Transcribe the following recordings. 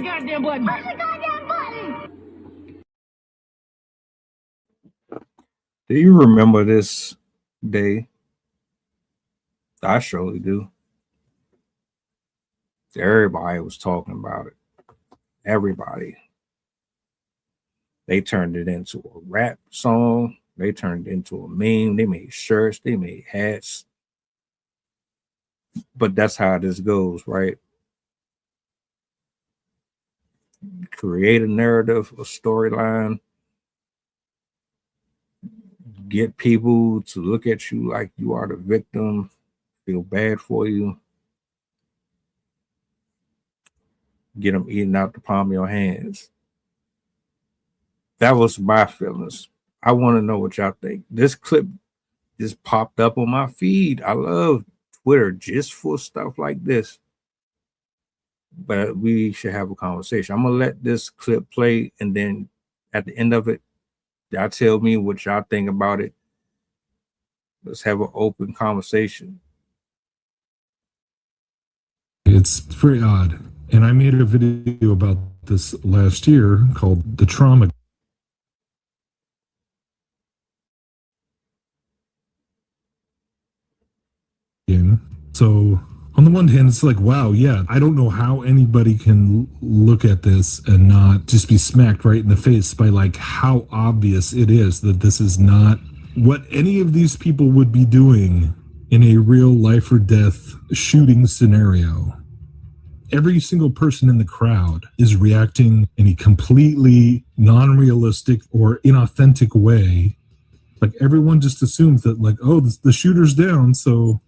goddamn button. Press the goddamn button. Do you remember this day? I surely do. Everybody was talking about it. Everybody. They turned it into a rap song. They turned it into a meme. They made shirts. They made hats. But that's how this goes, right? Create a narrative, a storyline. Get people to look at you like you are the victim. Feel bad for you. Get them eating out the palm of your hands. That was my feelings. I want to know what y'all think. This clip just popped up on my feed. I love Twitter just for stuff like this. But we should have a conversation. I'm going to let this clip play, and then at the end of it, y'all tell me what y'all think about it. Let's have an open conversation. It's very odd. And I made a video about this last year called The Trauma. So on the one hand, it's like, wow, yeah, I don't know how anybody can look at this and not just be smacked right in the face by like how obvious it is that this is not what any of these people would be doing in a real life or death shooting scenario. Every single person in the crowd is reacting in a completely non-realistic or inauthentic way. Like everyone just assumes that like, oh, the shooter's down, so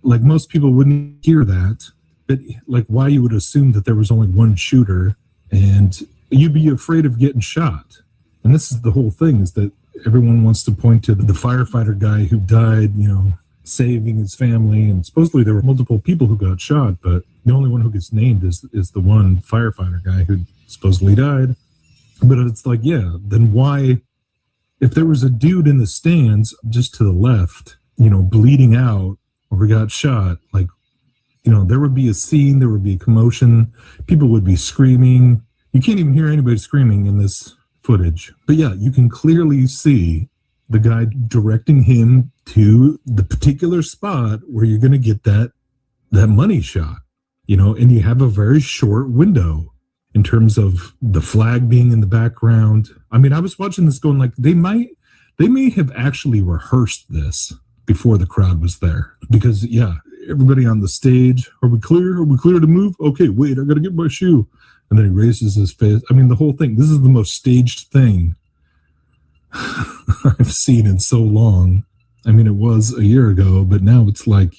like most people wouldn't hear that. But like why you would assume that there was only one shooter and you'd be afraid of getting shot. And this is the whole thing, is that everyone wants to point to the firefighter guy who died, you know, saving his family, and supposedly there were multiple people who got shot, but the only one who gets named is the one firefighter guy who supposedly died. But it's like, yeah, then why, if there was a dude in the stands just to the left, you know, bleeding out or got shot, like, you know, there would be a scene, there would be a commotion, people would be screaming. You can't even hear anybody screaming in this footage, but yeah, you can clearly see the guy directing him to the particular spot where you're going to get that money shot, you know, and you have a very short window in terms of the flag being in the background. I mean, I was watching this going like, they may have actually rehearsed this before the crowd was there, because yeah, everybody on the stage, are we clear to move? Okay, wait, I got to get my shoe. And then he raises his face. I mean, the whole thing, this is the most staged thing I've seen in so long. I mean, it was a year ago, but now it's like,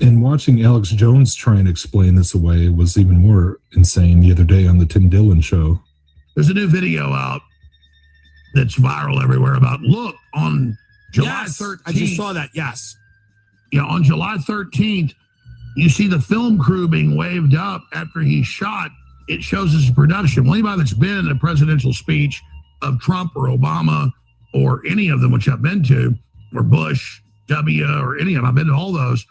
and watching Alex Jones try and explain this away was even more insane the other day on the Tim Dillon show. There's a new video out that's viral everywhere about, look, on July 13th. I just saw that, yes. You know, on July 13th, you see the film crew being waved up after he's shot. It shows his production. Well, anybody that's been in a presidential speech of Trump or Obama or any of them, which I've been to, or Bush, W, or any of them, I've been to all those,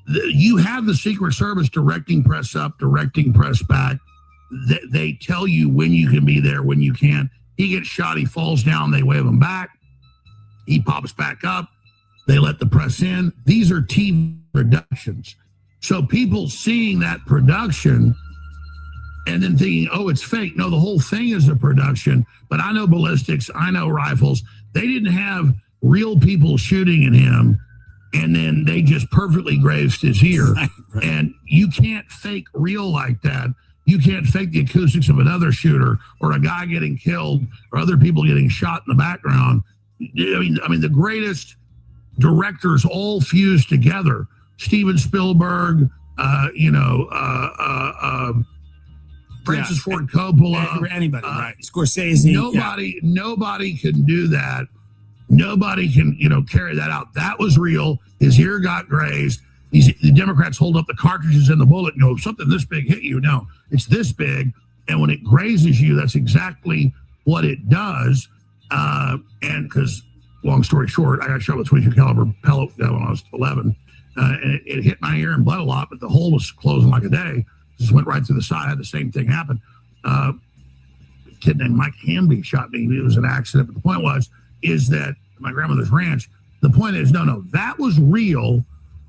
you have the Secret Service directing press up, directing press back. They tell you when you can be there, when you can't. He gets shot, he falls down, they wave him back. He pops back up. They let the press in. These are TV productions. So people seeing that production and then thinking, oh, it's fake. No, the whole thing is a production. But I know ballistics, I know rifles. They didn't have real people shooting at him, and then they just perfectly grazed his ear. Right. And you can't fake real like that. You can't fake the acoustics of another shooter or a guy getting killed or other people getting shot in the background. I mean, the greatest directors all fused together. Steven Spielberg, Francis Ford Coppola, anybody, right? Scorsese. Nobody can do that. Nobody can, carry that out. That was real. His ear got grazed. The Democrats hold up the cartridges in the bullet and go, something this big hit you. No, it's this big. And when it grazes you, that's exactly what it does. And because, long story short, I got shot with a 22 caliber pellet when I was 11. And it hit my ear and bled a lot, but the hole was closing like a day. Just went right through the side. I had the same thing happen. A kid named Mike Hamby shot me. It was an accident. But the point is that my grandmother's ranch, the point is, no, that was real.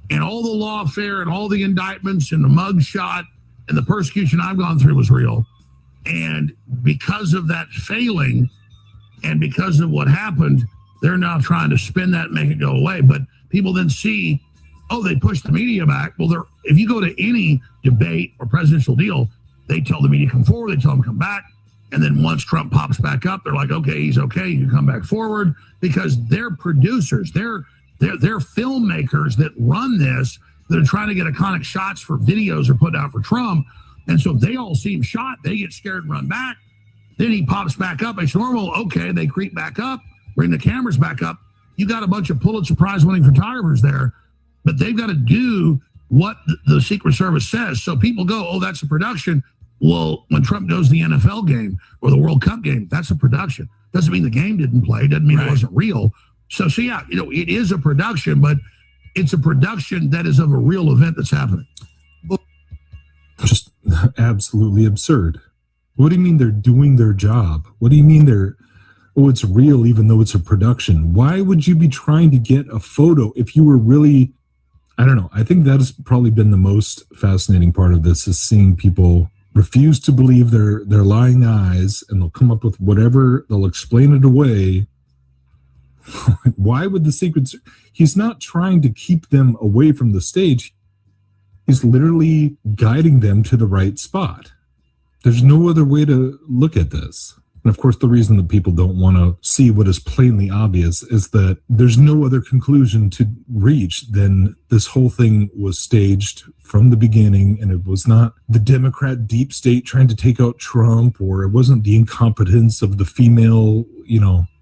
And all the lawfare and all the indictments and the mug shot and the persecution I've gone through was real. And because of that failing and because of what happened, they're now trying to spin that and make it go away. But people then see, oh, they pushed the media back. Well, if you go to any debate or presidential deal, they tell the media come forward, they tell them come back. And then once Trump pops back up, they're like, okay, he's okay, you can come back forward, because they're producers, they're filmmakers that run this, that are trying to get iconic shots for videos or put out for Trump. And so they all see him shot, they get scared and run back. Then he pops back up, it's normal, okay, they creep back up, bring the cameras back up. You got a bunch of Pulitzer Prize winning photographers there, but they've got to do what the Secret Service says. So people go, oh, that's a production. Well, when Trump goes to the NFL game or the World Cup game, that's a production. Doesn't mean the game didn't play, doesn't mean it wasn't real. So yeah, it is a production, but it's a production that is of a real event that's happening. Just absolutely absurd. What do you mean they're doing their job? What do you mean it's real even though it's a production? Why would you be trying to get a photo if you were really, I don't know. I think that has probably been the most fascinating part of this, is seeing people refuse to believe their lying eyes, and they'll come up with whatever, they'll explain it away. Why would the Secret, he's not trying to keep them away from the stage. He's literally guiding them to the right spot. There's no other way to look at this. And of course, the reason that people don't want to see what is plainly obvious is that there's no other conclusion to reach than this whole thing was staged from the beginning, and it was not the Democrat deep state trying to take out Trump, or it wasn't the incompetence of the female,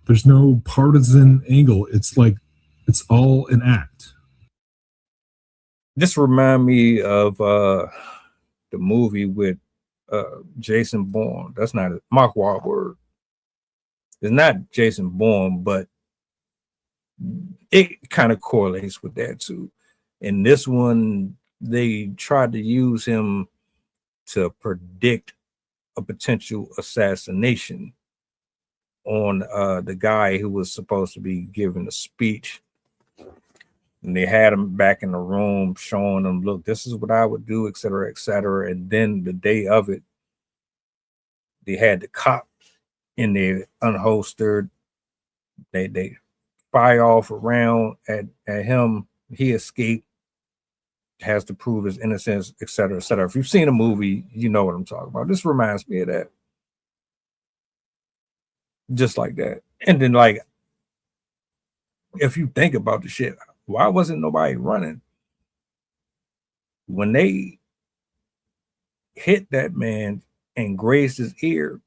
there's no partisan angle. It's like, it's all an act. This remind me of the movie with Jason Bourne. That's not Mark Wahlberg. It's not Jason Bourne, but it kind of correlates with that too. In this one, they tried to use him to predict a potential assassination on the guy who was supposed to be giving a speech. And they had him back in the room showing them, look, this is what I would do, et cetera, et cetera. And then the day of it, they had the cops in there unholstered. They fire off a round at him. He escaped, has to prove his innocence, et cetera, et cetera. If you've seen a movie, you know what I'm talking about. This reminds me of that. Just like that. And then, like, if you think about the shit, why wasn't nobody running? When they hit that man and grazed his ear,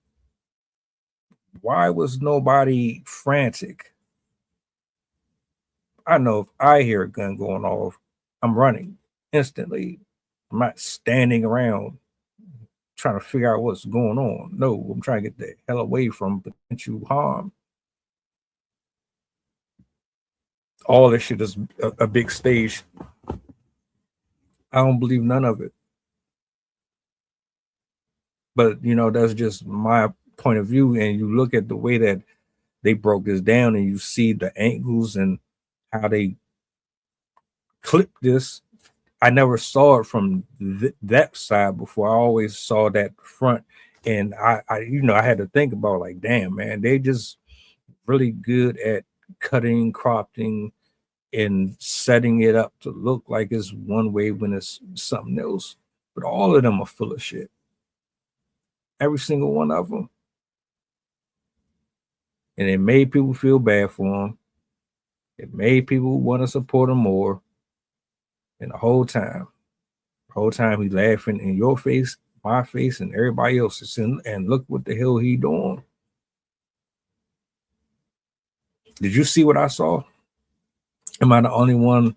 why was nobody frantic? I know if I hear a gun going off, I'm running instantly. I'm not standing around trying to figure out what's going on. No, I'm trying to get the hell away from potential harm. All this shit is a big stage. I don't believe none of it. But, that's just my point of view. And you look at the way that they broke this down, and you see the angles and how they clipped this. I never saw it from that side before. I always saw that front. And I had to think about, like, damn, man, they just really good at cutting, cropping, and setting it up to look like it's one way when it's something else. But all of them are full of shit. Every single one of them. And it made people feel bad for him. It made people want to support him more. And the whole time he laughing in your face, my face, and everybody else's. And look what the hell he doing. Did you see what I saw? Am I the only one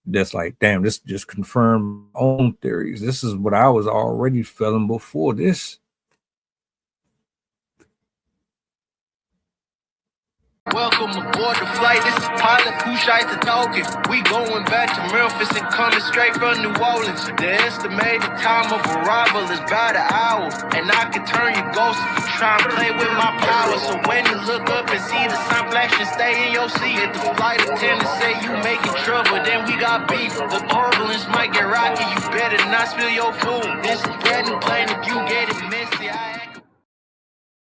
that's like, damn, this just confirmed my own theories? This is what I was already feeling before this. Welcome aboard the flight. This is pilot Pushite talking. We going back to Memphis and coming straight from New Orleans. The estimated time of arrival is about an hour, and I can turn your ghost if you try and play with my power. So when you look up and see the sign flashing, stay in your seat. If the flight attendant say you making trouble, then we got beef. The turbulence might get rocky. You better not spill your food. This is brand new plane. If you get it messy,